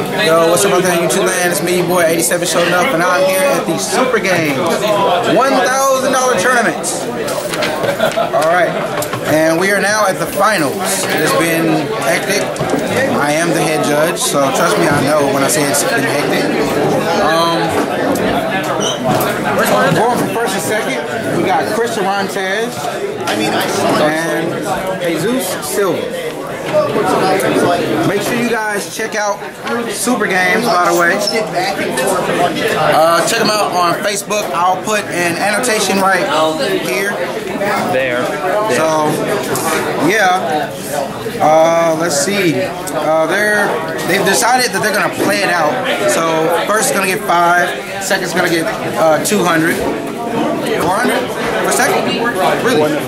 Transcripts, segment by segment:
Yo, what's up out there in YouTube land? It's me, your boy 87 showing up, and I'm here at the Super Games $1,000 tournament. Alright, and we are now at the finals. It has been hectic. I am the head judge, so trust me, I know when I say it's been hectic. Going from first and second, we got Arantes and Silva. Make sure you guys check out Super Games, by the way. Check them out on Facebook. I'll put an annotation right here. There. So, yeah. Let's see. They've decided that they're gonna play it out. So first is gonna get 5, second's gonna get 200, 400 for second. Really?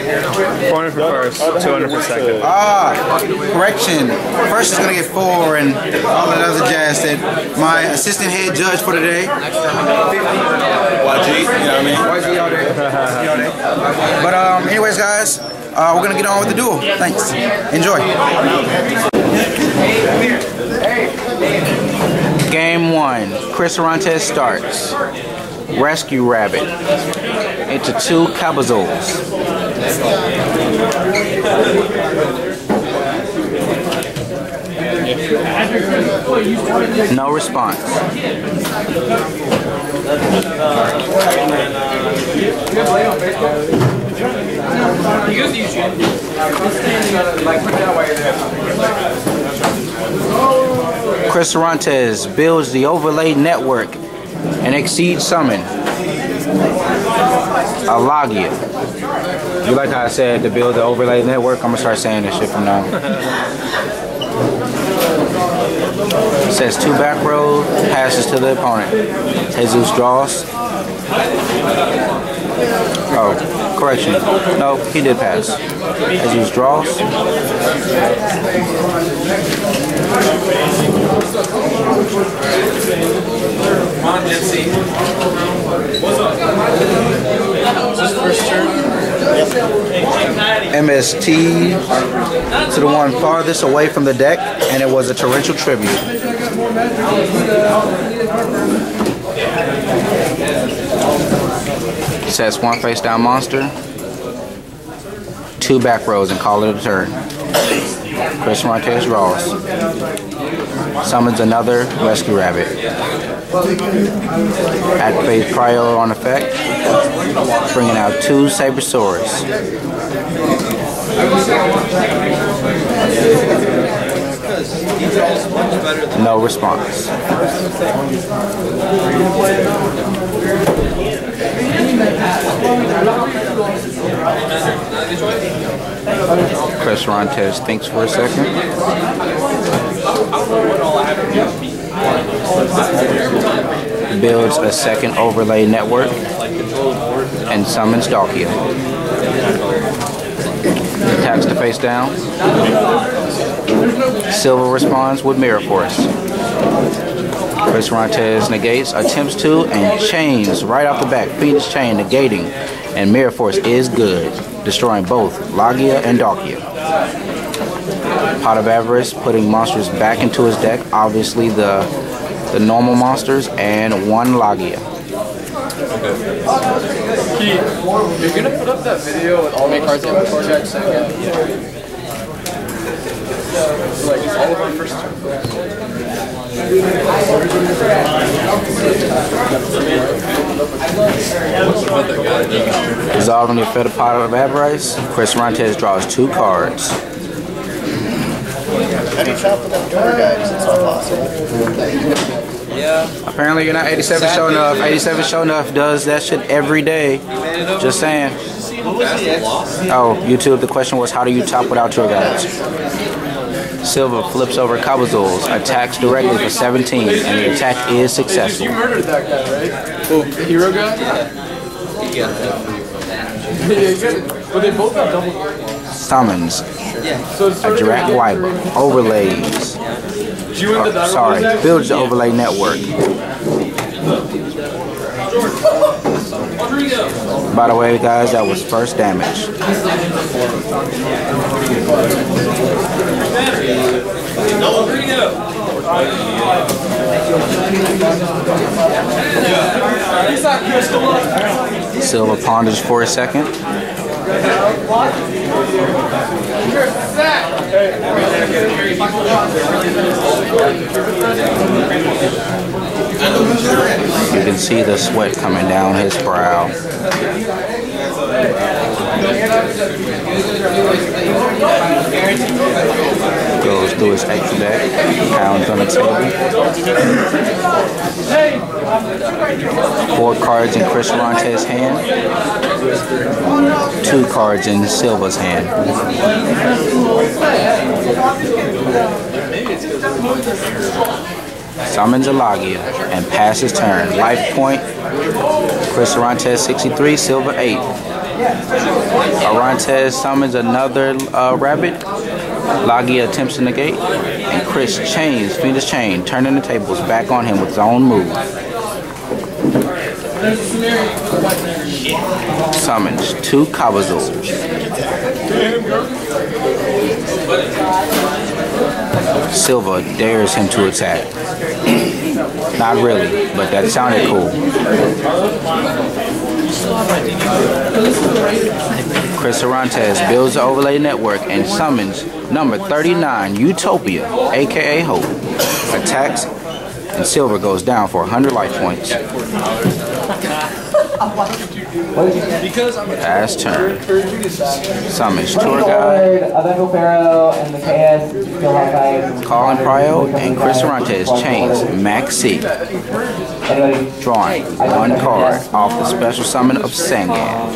400 for first, 200 for second. Correction. First is gonna get 4 and all that other jazz that my assistant head judge for today. YG, you know what I mean? YG all day. But anyways guys, we're gonna get on with the duel. Thanks. Enjoy. Game 1. Arantes starts. Rescue Rabbit into 2 Cabazos. No response. Arantes builds the overlay network and exceeds summon. Alagia. You like how I said to build the overlay network? I'm gonna start saying this shit from now on. It says 2 back row, passes to the opponent. Jesus draws. Oh, correction. No, he did pass. Jesus draws. MST to the one farthest away from the deck, and it was a torrential tribute. Sets 1 face down monster, 2 back rows, and call it a turn. Arantes draws. Summons another Rescue Rabbit. Activate Cryo on effect, bringing out 2 Sabersaurs. No response. Arantes thinks for a second. Builds a second overlay network and summons Dalkia. Attacks to face down. Silva responds with Mirror Force. Arantes negates, attempts to, and chains right off the back. Phoenix Chain negating, and Mirror Force is good, destroying both Lagia and Dalkia. Pot of Avarice, putting monsters back into his deck. Obviously the normal monsters and 1 Lagia. Keith, you're gonna put up that video with all the cards on before next second. Like all of our first turn. Resolving the effect of Pot of Avarice, Arantes draws 2 cards. How do you shop with that tour guides? It's not possible. Yeah. Apparently you're not 87 show enough. 87 show enough does that shit every day. Just saying. Oh, YouTube, the question was, how do you top without tour guides? Silva flips over Cabazos, attacks directly for 17, and the attack is successful. You murdered that guy, right? Oh, the hero guy? Yeah. But they both have double. Summons. A direct wiper. Overlays. Sorry, builds the overlay network. By the way, guys, that was first damage. Silva ponders for a second. You can see the sweat coming down his brow. Goes through his extra deck, pounds on the table. 4 cards in Chris Arantes' hand, 2 cards in Silva's hand. Summons Alagia and passes turn. Life point, Chris Arantes 63, Silva 8. Arantes summons another rabbit. Alagia attempts to negate, and Chris chains, Fiendish Chain, turning the tables back on him with his own move. Summons 2 Kabazools. Silva dares him to attack. Not really, but that sounded cool. Chris Arantes builds the overlay network and summons number 39, Utopia, aka Hope. Attacks, and Silva goes down for 100 life points. Pass turn. Summons Tour Guide, Colin Pryo, and Chris Arantes chains Max C. Drawing 1 card off the special summon of Sangan.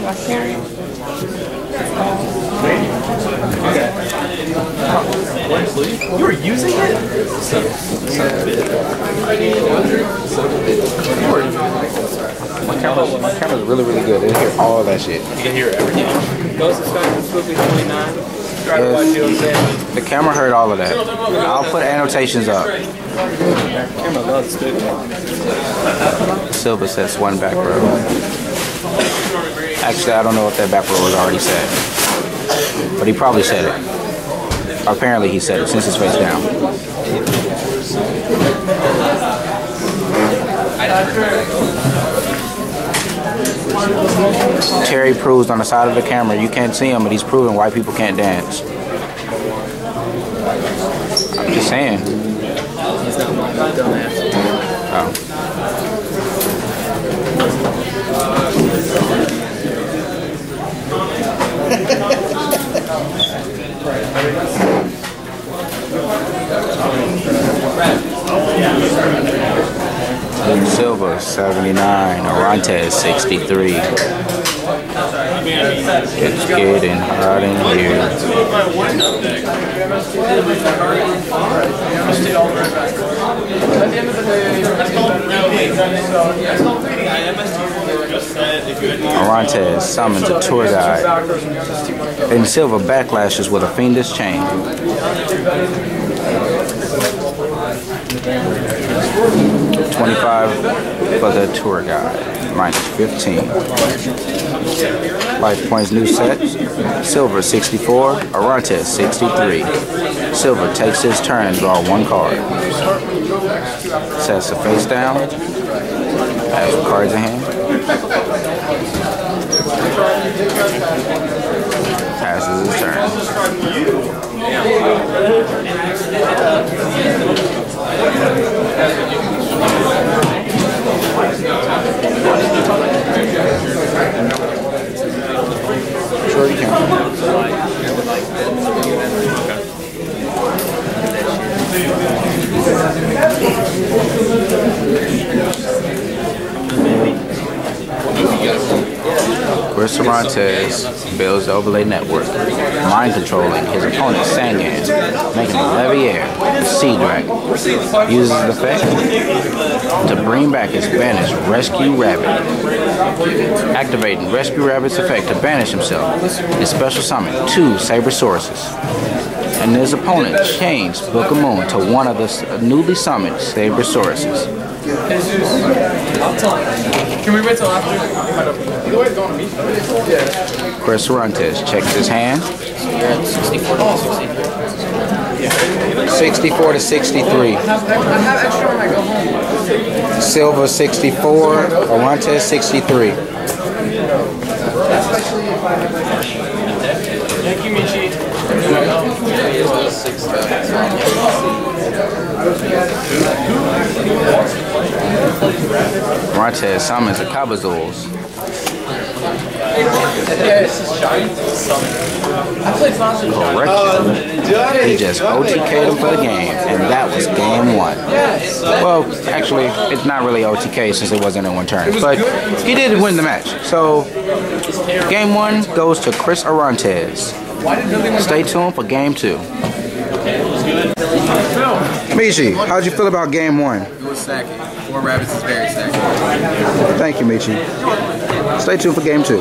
You were using it? My camera's really good. It hear all that shit. You can hear everything. Go subscribe to Swiftly 29. Yes. The camera heard all of that. I'll put annotations up. Camera loves Silva sets 1 back row. Actually, I don't know if that back row was already set. But he probably said it. Apparently he said it since it's face down. Terry proves on the side of the camera, you can't see him, but he's proving white people can't dance. I'm just saying. He's not my dumbass. Oh. Silva 79, Arantes 63. It's getting hot in here. Arantes summons a tour guide, and Silva backlashes with a Fiendish Chain. 25 for the tour guide, minus 15. Life points new set. Silva 64, Arantes 63. Silva takes his turn and draw 1 card. Sets the face down. Has the cards in hand. Passes his turn. Sure you can. Chris Arantes builds the overlay network, mind controlling his opponent Sangan, making him Leviair, the Sea Dragon. Uses the effect to bring back his banished Rescue Rabbit. Activating Rescue Rabbit's effect to banish himself. His special summon 2 Saber Sources. And his opponent chains Book of Moon to one of the newly summoned Saber Sources. Can we wait till after? Either way, going to meet. Chris Arantes checks his hand. 64 to 63. Silva 64, Arantes 63. Thank you, Michi. Arantes summons the Cabazuls. Correction. He just OTK'd him for the game, and that was game 1. Well, actually, it's not really OTK since it wasn't in 1 turn, but he did win the match. So, game 1 goes to Chris Arantes. Stay tuned for game 2. Michi, how'd you feel about game 1? It was sacky. 4 rabbits is very sacky. Thank you, Michi. Stay tuned for game 2.